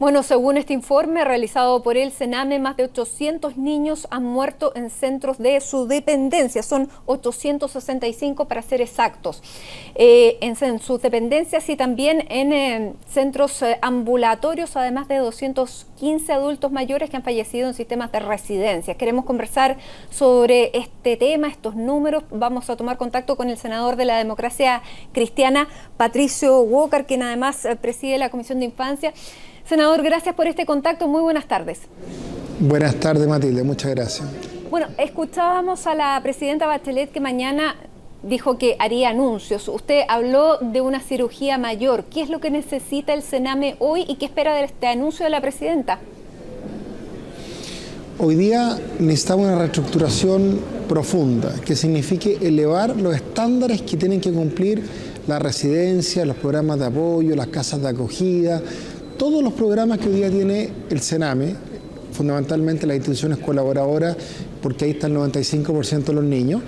Bueno, según este informe realizado por el Sename, más de 800 niños han muerto en centros de su dependencia. Son 865 para ser exactos. En sus dependencias y también en centros ambulatorios, además de 215 adultos mayores que han fallecido en sistemas de residencia. Queremos conversar sobre este tema, estos números. Vamos a tomar contacto con el senador de la Democracia Cristiana, Patricio Walker, quien además preside la Comisión de Infancia. Senador, gracias por este contacto. Muy buenas tardes. Buenas tardes, Matilde. Muchas gracias. Bueno, escuchábamos a la presidenta Bachelet que mañana dijo que haría anuncios. Usted habló de una cirugía mayor. ¿Qué es lo que necesita el Sename hoy y qué espera de este anuncio de la presidenta? Hoy día necesitamos una reestructuración profunda que signifique elevar los estándares que tienen que cumplir la residencia, los programas de apoyo, las casas de acogida, todos los programas que hoy día tiene el Sename, fundamentalmente las instituciones colaboradoras, porque ahí está el 95% de los niños.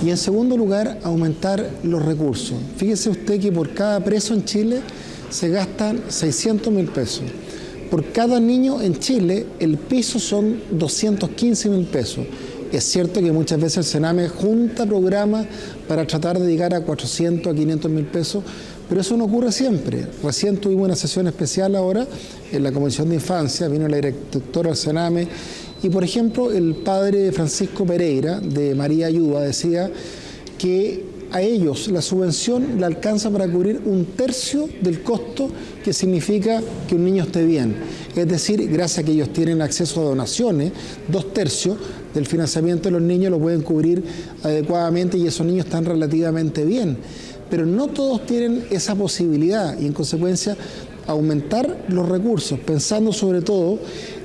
Y en segundo lugar, aumentar los recursos. Fíjese usted que por cada preso en Chile se gastan 600.000 pesos. Por cada niño en Chile, el piso son 215.000 pesos. Es cierto que muchas veces el Sename junta programas para tratar de llegar a 400 a 500.000 pesos, pero eso no ocurre siempre. Recién tuvimos una sesión especial ahora en la Comisión de Infancia, vino la directora del Sename, y por ejemplo el padre Francisco Pereira de María Ayuda decía que a ellos la subvención le alcanza para cubrir 1/3 del costo que significa que un niño esté bien. Es decir, gracias a que ellos tienen acceso a donaciones, 2/3 del financiamiento de los niños lo pueden cubrir adecuadamente y esos niños están relativamente bien. Pero no todos tienen esa posibilidad y en consecuencia aumentar los recursos, pensando sobre todo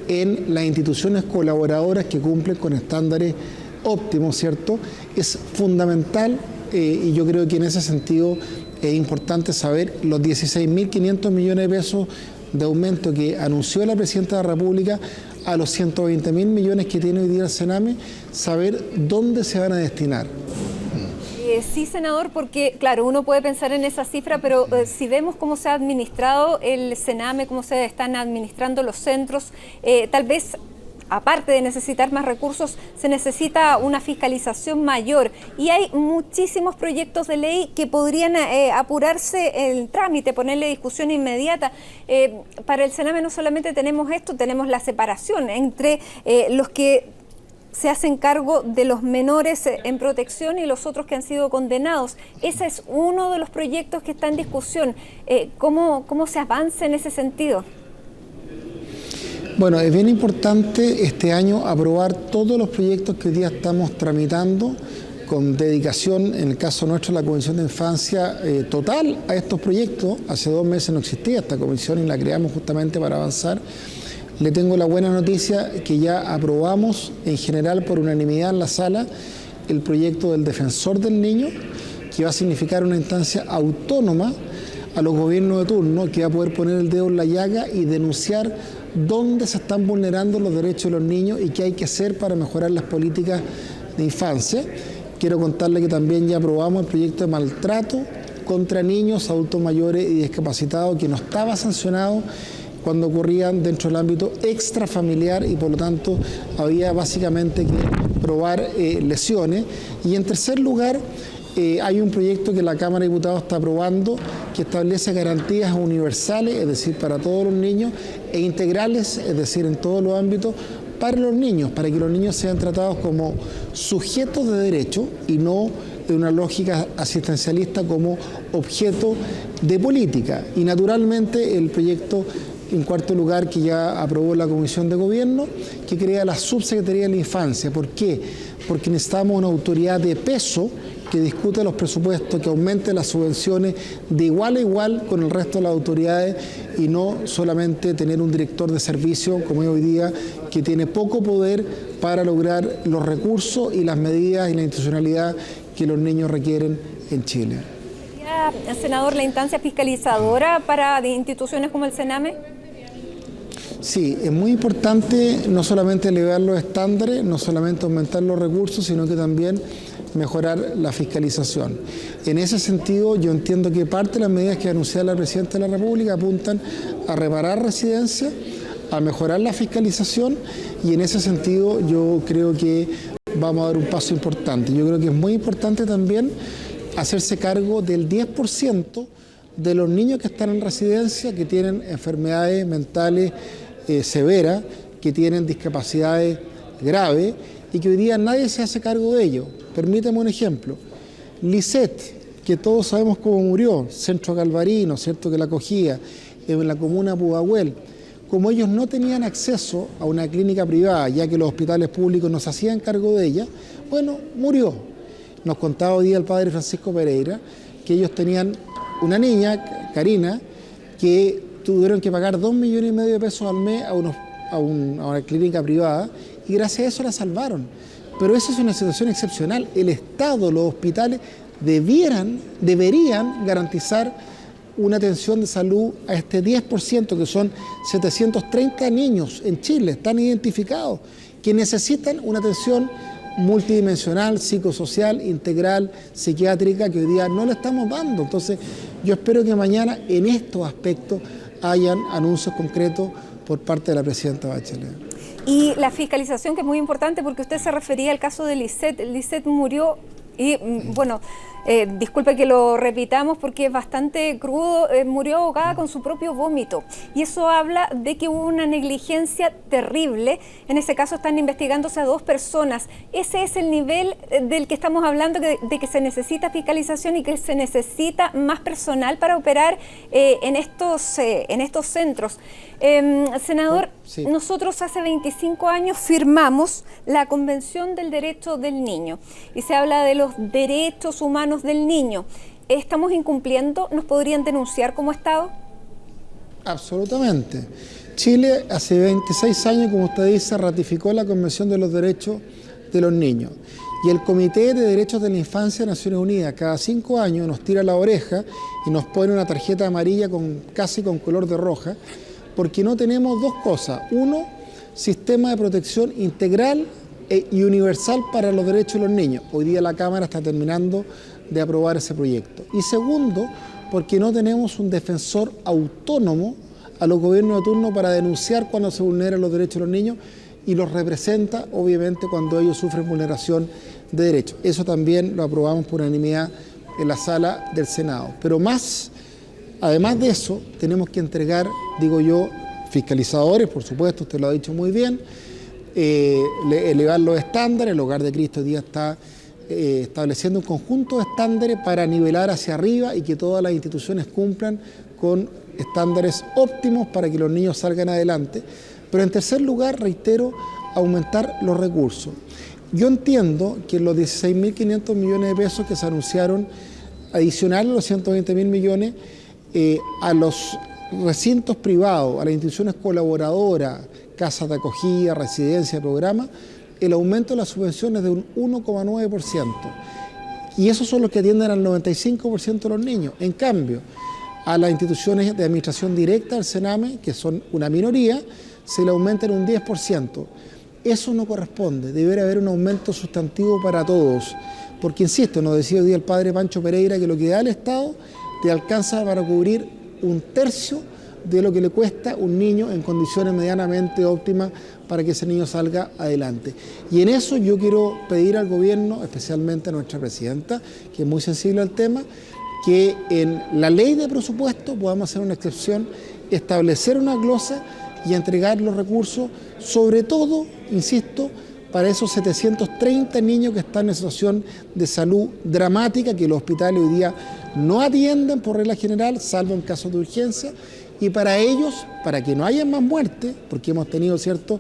en las instituciones colaboradoras que cumplen con estándares óptimos, ¿cierto? Es fundamental y yo creo que en ese sentido es importante saber los 16.500 millones de pesos de aumento que anunció la Presidenta de la República a los 120.000 millones que tiene hoy día el Sename, saber dónde se van a destinar. Sí, senador, porque claro, uno puede pensar en esa cifra, pero si vemos cómo se ha administrado el Sename, cómo se están administrando los centros, tal vez, aparte de necesitar más recursos, se necesita una fiscalización mayor. Y hay muchísimos proyectos de ley que podrían apurarse el trámite, ponerle discusión inmediata. Para el Sename no solamente tenemos esto, tenemos la separación entre los que se hacen cargo de los menores en protección y los otros que han sido condenados. Ese es uno de los proyectos que está en discusión. ¿Cómo se avanza en ese sentido? Bueno, es bien importante este año aprobar todos los proyectos que hoy día estamos tramitando con dedicación, en el caso nuestro, la Comisión de Infancia total a estos proyectos. Hace 2 meses no existía esta comisión y la creamos justamente para avanzar. Le tengo la buena noticia que ya aprobamos en general por unanimidad en la sala el proyecto del Defensor del Niño, que va a significar una instancia autónoma a los gobiernos de turno que va a poder poner el dedo en la llaga y denunciar dónde se están vulnerando los derechos de los niños y qué hay que hacer para mejorar las políticas de infancia. Quiero contarle que también ya aprobamos el proyecto de maltrato contra niños, adultos mayores y discapacitados, que no estaba sancionado cuando ocurrían dentro del ámbito extrafamiliar y por lo tanto había básicamente que probar lesiones. Y en tercer lugar, hay un proyecto que la Cámara de Diputados está aprobando que establece garantías universales, es decir, para todos los niños, e integrales, es decir, en todos los ámbitos, para los niños, para que los niños sean tratados como sujetos de derecho y no de una lógica asistencialista como objeto de política. Y naturalmente el proyecto, en cuarto lugar, que ya aprobó la Comisión de Gobierno, que crea la Subsecretaría de la Infancia. ¿Por qué? Porque necesitamos una autoridad de peso que discute los presupuestos, que aumente las subvenciones de igual a igual con el resto de las autoridades y no solamente tener un director de servicio como es hoy día, que tiene poco poder para lograr los recursos y las medidas y la institucionalidad que los niños requieren en Chile. Senador, la instancia fiscalizadora para instituciones como el Sename. Sí, es muy importante no solamente elevar los estándares, no solamente aumentar los recursos, sino que también mejorar la fiscalización. En ese sentido, yo entiendo que parte de las medidas que ha anunciado la Presidenta de la República apuntan a reparar residencias, a mejorar la fiscalización, y en ese sentido yo creo que vamos a dar un paso importante. Yo creo que es muy importante también hacerse cargo del 10% de los niños que están en residencia, que tienen enfermedades mentales severas, que tienen discapacidades graves y que hoy día nadie se hace cargo de ellos. Permítame un ejemplo. Lisette, que todos sabemos cómo murió, Centro Galvarino, ¿cierto?, que la acogía en la comuna de Pudahuel. Como ellos no tenían acceso a una clínica privada, ya que los hospitales públicos no se hacían cargo de ella, bueno, murió. Nos contaba hoy día el padre Francisco Pereira que ellos tenían una niña, Karina, que tuvieron que pagar 2,5 millones de pesos al mes a una clínica privada, y gracias a eso la salvaron. Pero esa es una situación excepcional. El Estado, los hospitales deberían garantizar una atención de salud a este 10%, que son 730 niños en Chile, están identificados, que necesitan una atención multidimensional, psicosocial, integral, psiquiátrica, que hoy día no le estamos dando. Entonces, yo espero que mañana en estos aspectos hayan anuncios concretos por parte de la Presidenta Bachelet. Y la fiscalización, que es muy importante, porque usted se refería al caso de Lisette. Lisette murió y, bueno, disculpe que lo repitamos porque es bastante crudo, murió ahogada con su propio vómito. Y eso habla de que hubo una negligencia terrible. En ese caso están investigándose a 2 personas. Ese es el nivel del que estamos hablando, de que se necesita fiscalización y que se necesita más personal para operar en estos centros. Senador, sí. Nosotros hace 25 años firmamos la Convención del Derecho del Niño y se habla de los derechos humanos del niño. ¿Estamos incumpliendo? ¿Nos podrían denunciar como Estado? Absolutamente. Chile hace 26 años, como usted dice, ratificó la Convención de los Derechos de los Niños. Y el Comité de Derechos de la Infancia de Naciones Unidas cada 5 años nos tira la oreja y nos pone una tarjeta amarilla casi con color de roja, porque no tenemos 2 cosas. Uno, sistema de protección integral y universal para los derechos de los niños. Hoy día la Cámara está terminando de aprobar ese proyecto. Y segundo, porque no tenemos un defensor autónomo a los gobiernos de turno para denunciar cuando se vulneran los derechos de los niños, y los representa, obviamente, cuando ellos sufren vulneración de derechos. Eso también lo aprobamos por unanimidad en la sala del Senado. Pero además de eso, tenemos que entregar, digo yo, fiscalizadores, por supuesto, usted lo ha dicho muy bien, elevar los estándares. El Hogar de Cristo hoy día está estableciendo un conjunto de estándares para nivelar hacia arriba y que todas las instituciones cumplan con estándares óptimos para que los niños salgan adelante. Pero en tercer lugar, reitero, aumentar los recursos. Yo entiendo que los 16.500 millones de pesos que se anunciaron adicionales a los 120.000 millones a los recintos privados, a las instituciones colaboradoras, casas de acogida, residencia, programa, el aumento de las subvenciones de un 1,9%. Y esos son los que atienden al 95% de los niños. En cambio, a las instituciones de administración directa del Sename, que son una minoría, se le aumenta en un 10%. Eso no corresponde, debería haber un aumento sustantivo para todos. Porque, insisto, nos decía hoy día el padre Pancho Pereira que lo que da el Estado te alcanza para cubrir 1/3 de lo que le cuesta un niño en condiciones medianamente óptimas para que ese niño salga adelante. Y en eso yo quiero pedir al gobierno, especialmente a nuestra presidenta, que es muy sensible al tema, que en la ley de presupuesto podamos hacer una excepción, establecer una glosa y entregar los recursos, sobre todo, insisto, para esos 730 niños que están en situación de salud dramática, que los hospitales hoy día no atienden por regla general, salvo en casos de urgencia, y para ellos, para que no haya más muertes, porque hemos tenido, ¿cierto?,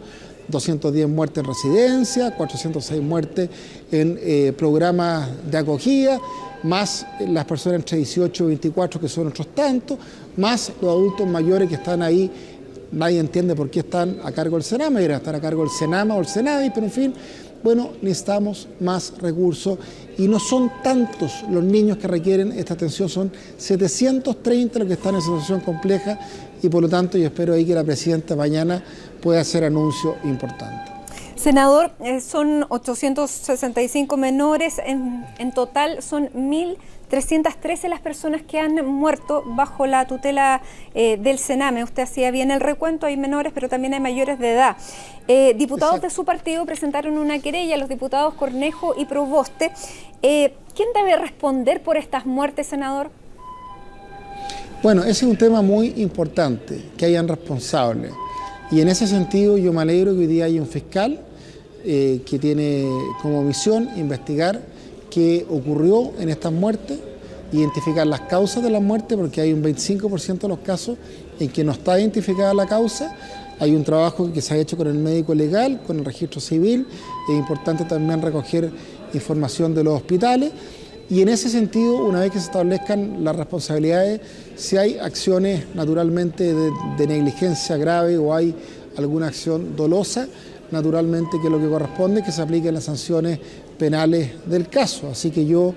210 muertes en residencia, 406 muertes en programas de acogida, más las personas entre 18 y 24 que son otros tantos, más los adultos mayores que están ahí. Nadie entiende por qué están a cargo del Sename, debería estar a cargo del Senama o el Senadi, pero en fin, bueno, necesitamos más recursos y no son tantos los niños que requieren esta atención, son 730 los que están en situación compleja y por lo tanto yo espero ahí que la presidenta mañana pueda hacer anuncios importantes. Senador, son 865 menores, en total son 1.313 las personas que han muerto bajo la tutela del Sename. Usted hacía bien el recuento, hay menores, pero también hay mayores de edad. Diputados de su partido presentaron una querella, los diputados Cornejo y Proboste. ¿Quién debe responder por estas muertes, senador? Bueno, ese es un tema muy importante, que hayan responsables. Y en ese sentido yo me alegro que hoy día haya un fiscal que tiene como misión investigar qué ocurrió en estas muertes, identificar las causas de las muertes, porque hay un 25% de los casos en que no está identificada la causa. Hay un trabajo que se ha hecho con el médico legal, con el registro civil. Es importante también recoger información de los hospitales. Y en ese sentido, una vez que se establezcan las responsabilidades, si hay acciones naturalmente de negligencia grave o hay alguna acción dolosa, naturalmente que lo que corresponde es que se apliquen las sanciones penales del caso. Así que yo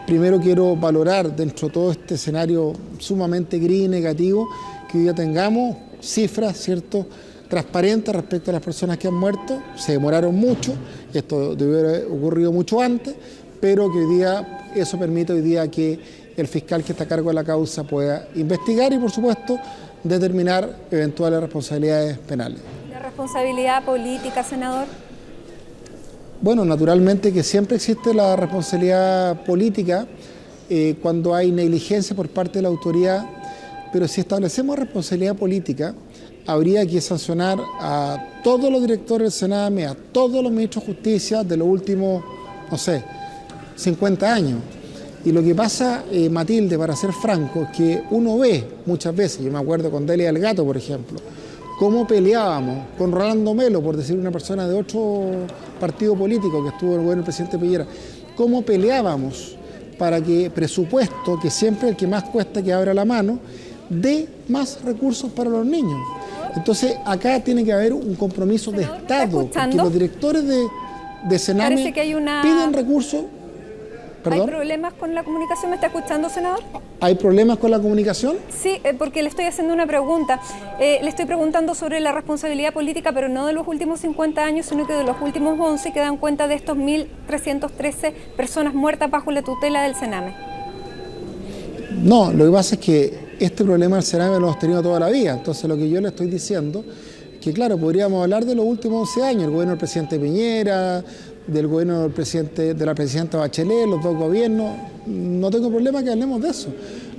primero quiero valorar dentro de todo este escenario sumamente gris y negativo que hoy día tengamos cifras, ¿cierto?, transparentes respecto a las personas que han muerto. Se demoraron mucho, esto debió haber ocurrido mucho antes, pero que hoy día eso permite hoy día que el fiscal que está a cargo de la causa pueda investigar y, por supuesto, determinar eventuales responsabilidades penales. ¿La responsabilidad política, senador? Bueno, naturalmente que siempre existe la responsabilidad política cuando hay negligencia por parte de la autoridad, pero si establecemos responsabilidad política, habría que sancionar a todos los directores del Sename, a todos los ministros de Justicia de los últimos, no sé, 50 años. Y lo que pasa, Matilde, para ser franco, es que uno ve muchas veces, yo me acuerdo con Delia del Gato, por ejemplo, cómo peleábamos con Rolando Melo, por decir una persona de otro partido político que estuvo en el gobierno del presidente Piñera, cómo peleábamos para que presupuesto, que siempre el que más cuesta que abra la mano, dé más recursos para los niños. Entonces acá tiene que haber un compromiso de Estado, porque los directores de Sename piden recursos. ¿Perdón? ¿Hay problemas con la comunicación? ¿Me está escuchando, senador? ¿Hay problemas con la comunicación? Sí, porque le estoy haciendo una pregunta. Le estoy preguntando sobre la responsabilidad política, pero no de los últimos 50 años, sino que de los últimos 11 que dan cuenta de estos 1.313 personas muertas bajo la tutela del Sename. No, lo que pasa es que este problema del Sename lo hemos tenido toda la vida. Entonces lo que yo le estoy diciendo, que claro, podríamos hablar de los últimos 11 años, el gobierno del presidente Piñera, del gobierno del presidente, de la presidenta Bachelet, los dos gobiernos, no tengo problema que hablemos de eso.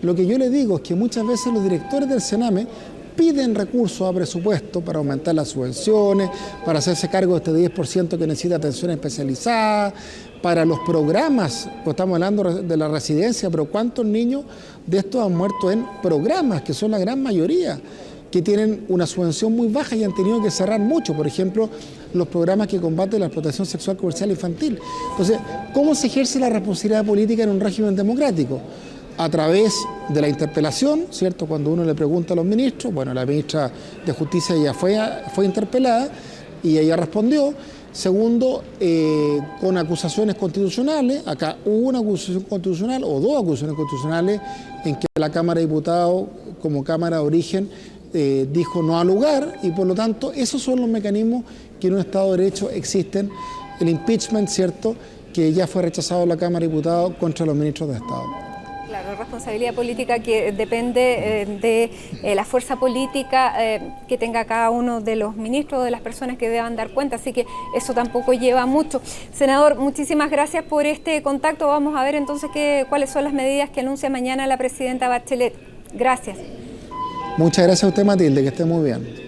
Lo que yo le digo es que muchas veces los directores del Sename piden recursos a presupuesto para aumentar las subvenciones, para hacerse cargo de este 10% que necesita atención especializada, para los programas, pues estamos hablando de la residencia, pero ¿cuántos niños de estos han muerto en programas, que son la gran mayoría, que tienen una subvención muy baja y han tenido que cerrar mucho? Por ejemplo, los programas que combaten la explotación sexual comercial infantil. Entonces, ¿cómo se ejerce la responsabilidad política en un régimen democrático? A través de la interpelación, ¿cierto? Cuando uno le pregunta a los ministros, bueno, la ministra de Justicia ya fue interpelada y ella respondió. Segundo, con acusaciones constitucionales. Acá hubo una acusación constitucional o dos acusaciones constitucionales en que la Cámara de Diputados, como Cámara de Origen, dijo no al lugar, y por lo tanto esos son los mecanismos que en un Estado de Derecho existen. El impeachment, ¿cierto?, que ya fue rechazado en la Cámara de Diputados contra los ministros de Estado. Claro, responsabilidad política que depende de la fuerza política que tenga cada uno de los ministros o de las personas que deban dar cuenta, así que eso tampoco lleva mucho. Senador, muchísimas gracias por este contacto. Vamos a ver entonces cuáles son las medidas que anuncia mañana la presidenta Bachelet. Gracias. Muchas gracias a usted, Matilde, que esté muy bien.